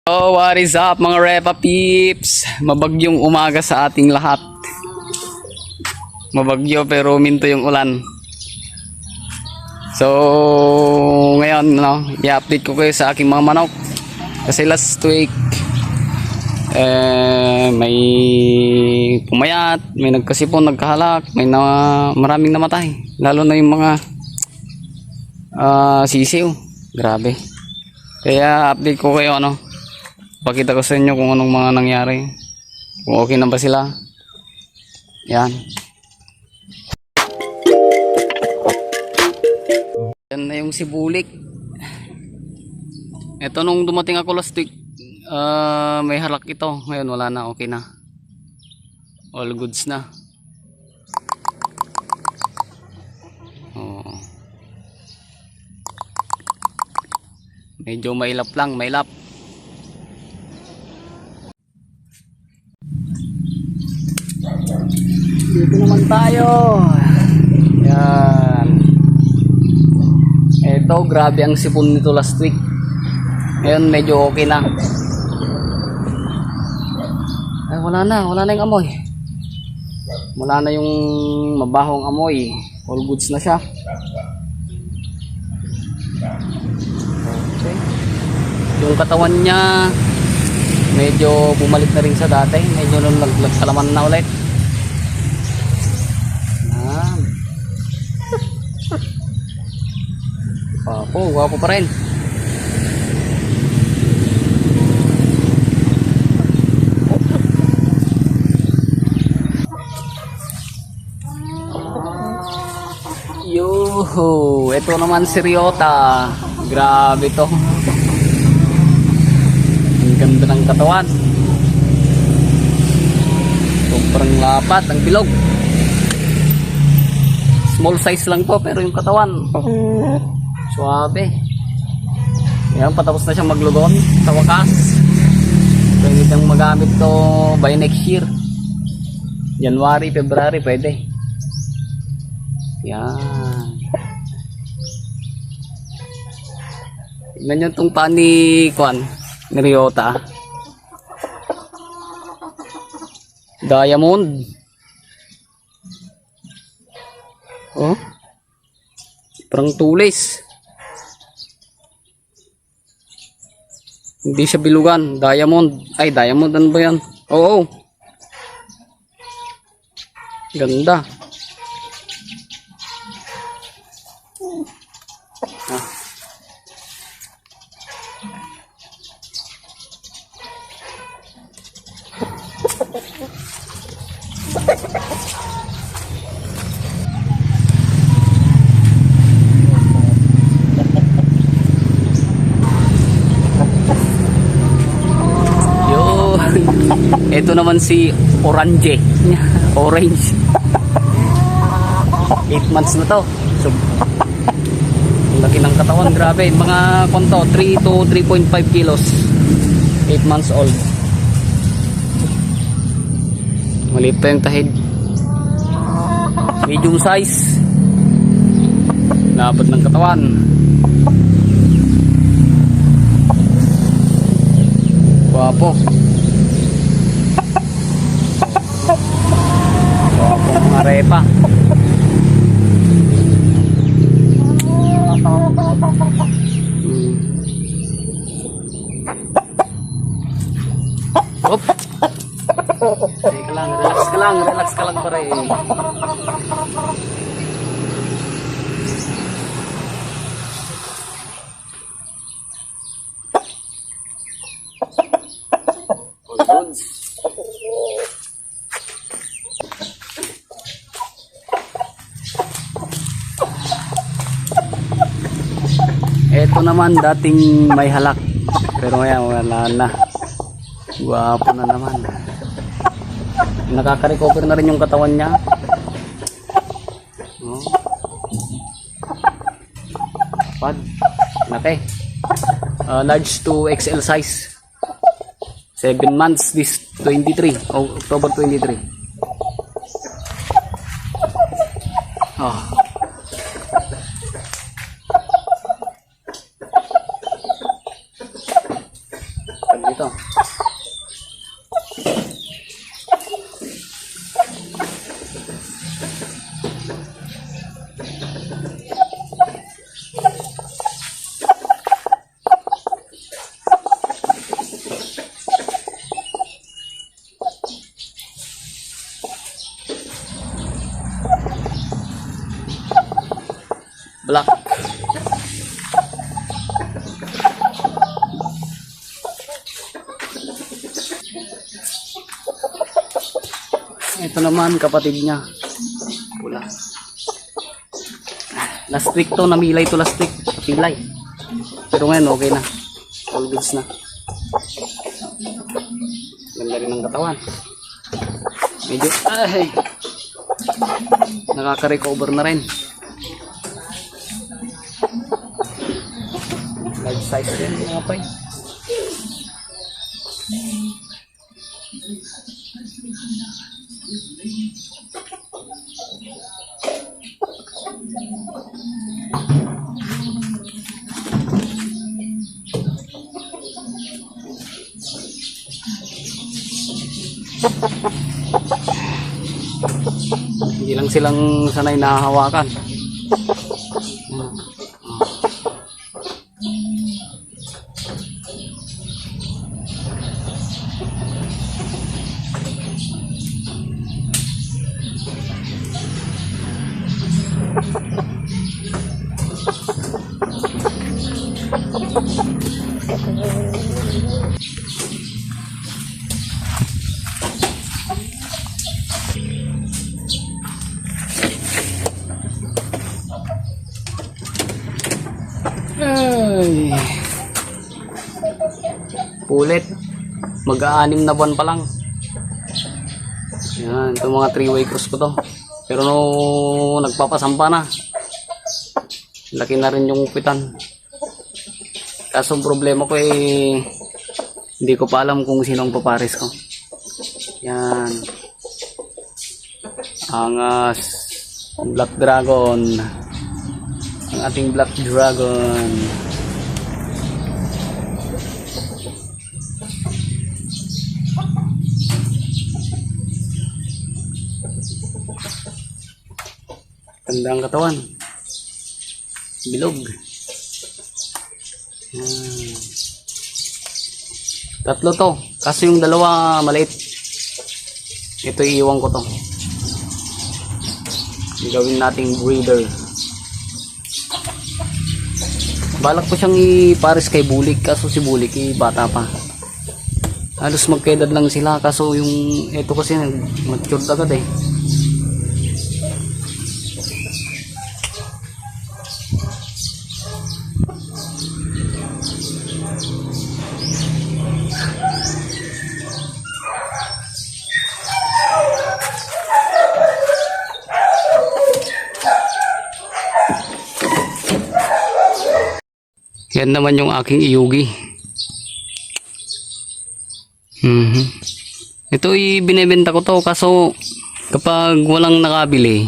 Oh, what is up mga Repa Peeps? Mabagyong umaga sa ating lahat. Mabagyo pero minto yung ulan. So, ngayon, i-update ko kayo sa aking mga manok. Kasi last week, may pumayat, may nagkasipon, nagkahalak, maraming namatay. Lalo na yung mga sisiw. Grabe. Kaya update ko kayo, pakita ko sa inyo kung anong mga nangyari, kung okay na ba sila. Yan na yung sibulik. Ito nung dumating ako last week, may halak ito. Ngayon wala na, okay na, all goods na. Medyo mailap lang, mailap. Dito naman tayo. Yan. Ito, grabe ang sipon nito last week. Ngayon medyo okay na. Ay, wala na yung amoy. Wala na yung mabahong amoy. All goods na siya. Okay. Yung katawan niya medyo bumalik na rin sa dati. Medyo nung nagkalaman na ulit. Wapo pa rin. Yo, ito naman si Ryota. Grabe to. Ang ganda ng katawan. Sobrang lapat ang bilog. Small size lang to pero yung katawan suabe. Yan, patapos na siyang maglugon sa wakas. Pwede kang magamit to by next year. January, February, pwede. Yan. Tignan nyo itong paa ni Ryota. Diamond. Oh, parang tulis. Hindi siya bilugan. Diamond. Ay, diamond. Ano ba yan? Oo. Ganda. Ito naman si Orange. Orange. 8 months na to. So, laki ng katawan, grabe. Mga konto, 3 to 3.5 kilos. 8 months old. Maliit pa yung tahid. Medium size. Labot ng katawan. Guwapo. Mga repa. Op. Sige lang, relax ka lang pare. All goods. Ito naman dating may halak pero ngayon wala na. Guwapo na naman. Nakaka-recover na rin yung katawan niya. Pad. Laki. Large to XL size. 7 months this 23. October 23. Oh. ito. Black. Ito naman kapatid niya. Pula. Last week to, namilay to last week. Pilay. Pero ngayon okay na. All goods na. Ganda rin ng katawan. Medyo, ay, nakaka-recover na rin. Large size din mga pay. Hindi lang silang sanay nahahawakan. Ay. Pulit. Mag-aanim na buwan pa lang. Yan, ito mga 3-way cross ko to. Pero no, nagpapasampa na. Laki na rin yung upitan. Kaso ang problema ko hindi ko pa alam kung sino ang papares ko. Yan. Angas. Black Dragon. Ang ating Black Dragon. Tanda ang katawan. Bilog. Tatlo to. Kaso yung dalawa maliit. Ito iiwan ko to. Gawin nating breeder. Balak ko siyang ipares kay Bulik. Kaso si Bulik bata pa. Halos magkaedad lang sila. Kaso yung ito kasi matured agad eh. Yan naman yung aking iyugi. Ito binebenta ko to kaso kapag walang nakabili,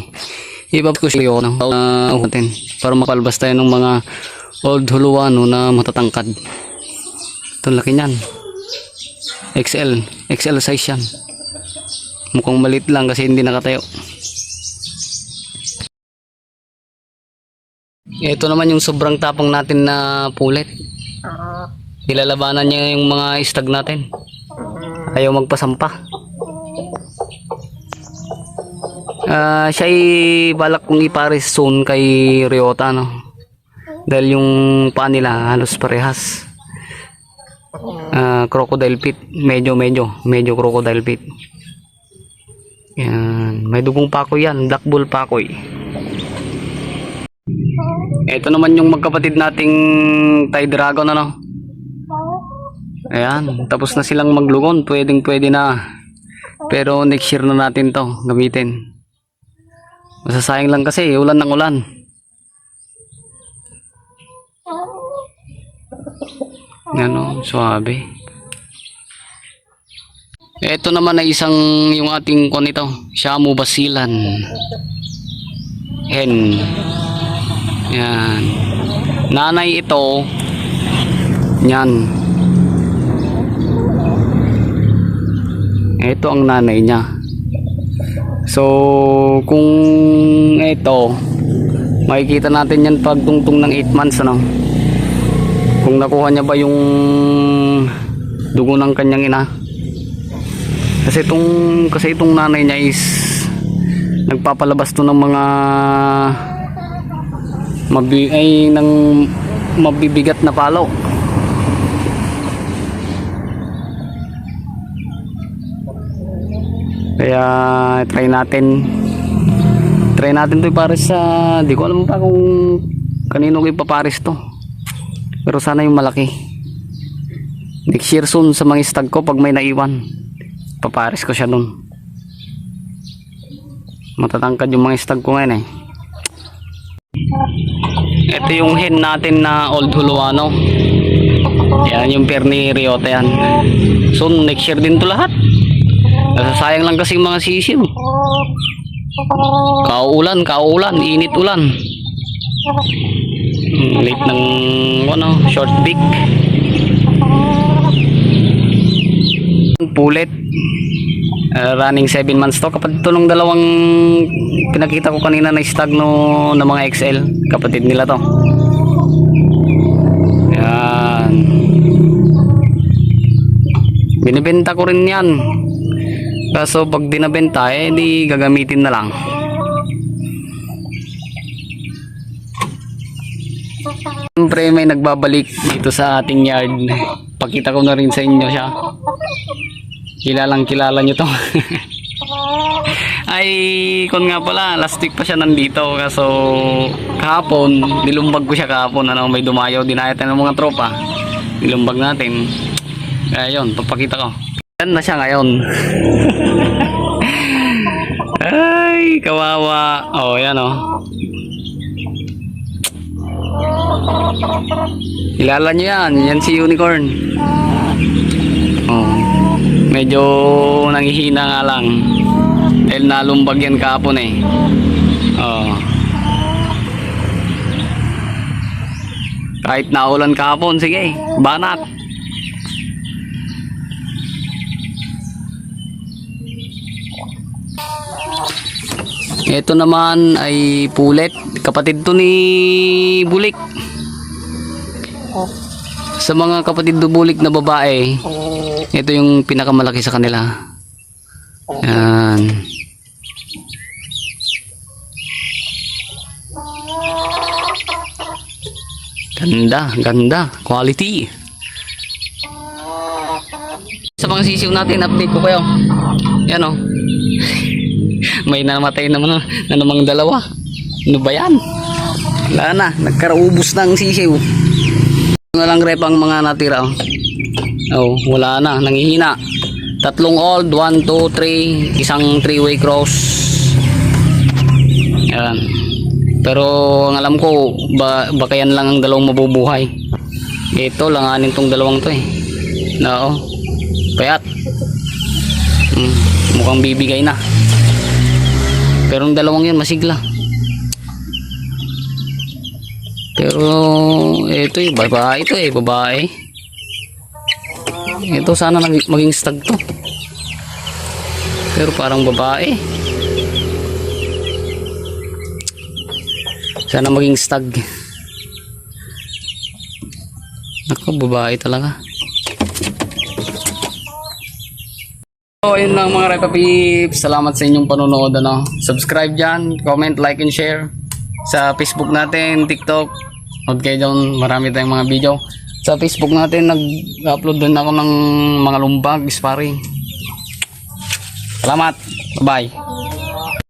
ibab ko siya natin para mapalbas tayo ng mga old huluano na matatangkad. Ito laki niyan. XL size yan. Mukhang maliit lang kasi hindi nakatayo. Ito naman yung sobrang tapang natin na pulet. Ilalabanan niya yung mga istag natin. Ayaw magpasampa. Siya balak kong ipares soon kay Ryota, no? Dahil yung paa nila halos parehas. Crocodile pit. Medyo crocodile pit. Yan. May dugong pakoy yan. Black bull pakoy. Ito naman yung magkapatid nating Thai Dragon, ano? Ayan, tapos na silang maglugon. Pwede na. Pero next year na natin to gamitin. Masasayang lang kasi ulan ng ulan. Ano, suabe. Ito naman ay isang yung ating kon ito, Shamu Basilan. Hen. Yan. Nanay ito. Yan. ito ang nanay niya. So kung ito, makikita natin yan pag tungtong ng 8 months, ano, kung nakuha niya ba yung dugo ng kanyang ina. Kasi itong nanay niya is nagpapalabas to ng mga mabibigat na palo. Kaya try natin to ipares sa, di ko alam pa kung kanino ko ipapares to, pero sana yung malaki. Next year soon sa mga stag ko, pag may naiwan, papares ko siya nun. Matatangkad yung mga stag ko ngayon eh. Ito yung hen natin na Old Huluano. Yan yung pair ni Ryota yan. So next year din to lahat. Sayang lang kasi yung mga sisiw. Kauulan, init ulan. Late ng short beak. Pulet. Running 7 months to. Kapatid to nung dalawang pinakita ko kanina na stag no, na mga XL. Kapatid nila to. Yan. Binibenta ko rin yan. Kaso pag dinabenta di gagamitin na lang. Siyempre may nagbabalik dito sa ating yard. Pakita ko na rin sa inyo siya. Kilalang kilala nyo to. Ay kon nga pala, last week pa siya nandito. Kaso kahapon nilumbag ko siya kahapon, may dumayaw dinayat ng mga tropa. Nilumbag natin. Kaya yun, papakita ko. Yan na siya ngayon. Ay, kawawa. Oh, yan oh. Kilala nyo yan. Yan si Unicorn. Oh. Medyo nanghihina nga lang. Dahil nalumbag yan kahapon eh. Oh. Kahit naulan kahapon, sige, banat. Ito naman ay pulet. Kapatid to ni Bulik. Sa mga kapatid do Bulik na babae, ito yung pinakamalaki sa kanila. Yan. Ganda. Quality. Sa mga sisiw natin, update ko kayo. Yan o. May namatay naman na namang dalawa. Ano ba yan? Wala na, nagkaraubos ng sisiw. Na lang rep ang mga natira. Oh, wala na, nangihina. 3 old, 1, 2, 3, isang 3-way cross. Yan. Pero ang alam ko, baka yan lang ang dalawang mabubuhay. Ito, langanin tong dalawang to eh. Oo. Payat. Mukhang bibigay na. Pero ang dalawang yan masigla. Pero ito eh, babae. Ito sana maging stag to. Pero parang babae. Sana maging stag. Ako, babae talaga. So, ayun lang mga Repa Peeps. Salamat sa inyong panonood. Subscribe dyan, comment, like, and share. Sa Facebook natin, TikTok. Nood kayo dyan, marami tayong mga video. Sa Facebook natin, nag-upload din ako ng mga lumbag, sparring. Salamat. Bye-bye.